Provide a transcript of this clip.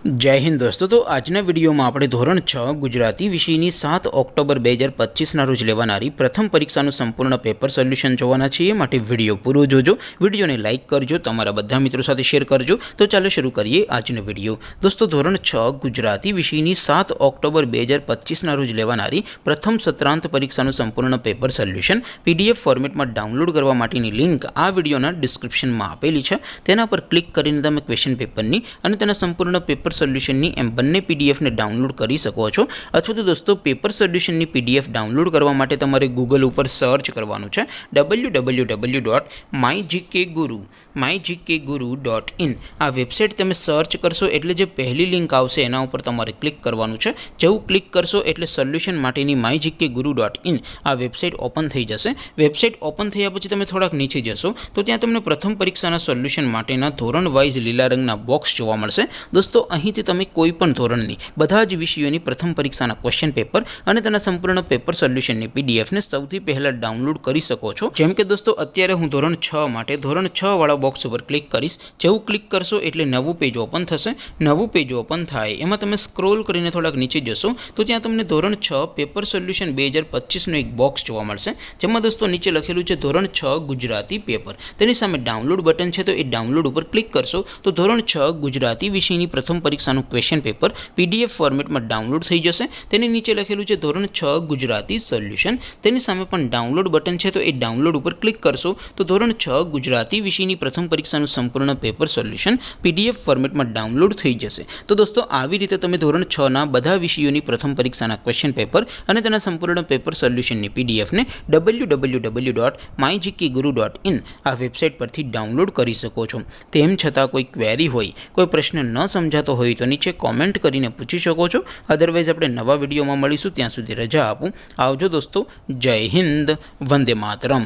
जय हिंद दोस्तों। तो आजना विडियो में આપણે ધોરણ 6 ગુજરાતી વિષયની 7 ઓક્ટોબર 2025 ના રોજ લેવાનારી પ્રથમ પરીક્ષાનું સંપૂર્ણ પેપર સોલ્યુશન જોવાના છીએ। માટે વિડિયો પૂરો જોજો, વિડિયોને લાઈક કરજો, તમારા બધા મિત્રો સાથે શેર કરજો। તો ચાલો શરૂ કરીએ આજનો વિડિયો। દોસ્તો ધોરણ 6 ગુજરાતી વિષયની 7 ઓક્ટોબર 2025 ના રોજ લેવાનારી પ્રથમ સત્રાંત પરીક્ષાનું સંપૂર્ણ પેપર સોલ્યુશન પીડીએફ ફોર્મેટમાં ડાઉનલોડ કરવા માટેની લિંક આ વિડિયોના ડિસ્ક્રિપ્શનમાં આપેલી છે। તેના પર ક્લિક કરીને તમે ક્વેશ્ચન પેપરની અને તેના સંપૂર્ણ પેપર સોલ્યુશનની એમ બંને પીડીએફને ડાઉનલોડ કરી શકો છો। અથવા તો દોસ્તો પેપર સોલ્યુશનની પીડીએફ ડાઉનલોડ કરવા માટે તમારે ગૂગલ ઉપર સર્ચ કરવાનું છે www.mygkguru.in। આ વેબસાઇટ તમે સર્ચ કરશો એટલે જે પહેલી લિંક આવશે એના ઉપર તમારે ક્લિક કરવાનું છે। જેવું ક્લિક કરશો એટલે સોલ્યુશન માટેની mygkguru.in આ વેબસાઇટ ઓપન થઈ જશે। વેબસાઇટ ઓપન થયા પછી તમે થોડાક નીચે જશો તો ત્યાં તમને પ્રથમ પરીક્ષાના સોલ્યુશન માટેના ધોરણ વાઇઝ લીલા રંગના બોક્સ જોવા મળશે। દોસ્તો અહીંથી તમે કોઈપણ ધોરણની બધા જ વિષયોની પ્રથમ પરીક્ષાના ક્વેશ્ચન પેપર અને તેના સંપૂર્ણ પેપર સોલ્યુશનની પીડીએફને સૌથી પહેલાં ડાઉનલોડ કરી શકો છો। જેમ કે દોસ્તો અત્યારે હું ધોરણ 6 માટે ધોરણ 6 વાળા બોક્સ ઉપર ક્લિક કરીશ। જેવું ક્લિક કરશો એટલે નવું પેજ ઓપન થશે। નવું પેજ ઓપન થાય એમાં તમે સ્ક્રોલ કરીને થોડાક નીચે જશો તો ત્યાં તમને ધોરણ 6 પેપર સોલ્યુશન 2025નું એક બોક્સ જોવા મળશે। જેમાં દોસ્તો નીચે લખેલું છે ધોરણ 6 ગુજરાતી પેપર। તેની સામે ડાઉનલોડ બટન છે તો એ ડાઉનલોડ ઉપર ક્લિક કરશો તો ધોરણ 6 ગુજરાતી વિષયની પ્રથમ પરીક્ષાનું ક્વેશ્ચન પેપર પીડીએફ ફોર્મેટમાં ડાઉનલોડ થઈ જશે। તેની નીચે લખેલું છે ધોરણ 6 ગુજરાતી સોલ્યુશન। તેની સામે પણ ડાઉનલોડ બટન છે તો એ ડાઉનલોડ ઉપર ક્લિક કરશો તો ધોરણ 6 ગુજરાતી વિષયની પ્રથમ પરીક્ષાનું સંપૂર્ણ પેપર સોલ્યુશન પીડીએફ ફોર્મેટમાં ડાઉનલોડ થઈ જશે। તો દોસ્તો આવી રીતે તમે ધોરણ 6 ના બધા વિષયોની પ્રથમ પરીક્ષાના ક્વેશ્ચન પેપર અને તેના સંપૂર્ણ પેપર સોલ્યુશનની પીડીએફને www.mygkguru.in આ વેબસાઇટ પરથી ડાઉનલોડ કરી શકો છો। તેમ છતાં કોઈ ક્વેરી હોય, કોઈ પ્રશ્ન ન સમજાતો હોય તો નીચે કોમેન્ટ કરીને પૂછી શકો છો। અદરવાઇઝ આપણે નવા વિડીયોમાં મળીશું, ત્યાં સુધી રજા આપું। આવજો દોસ્તો, જય હિન્દ, વંદે માતરમ।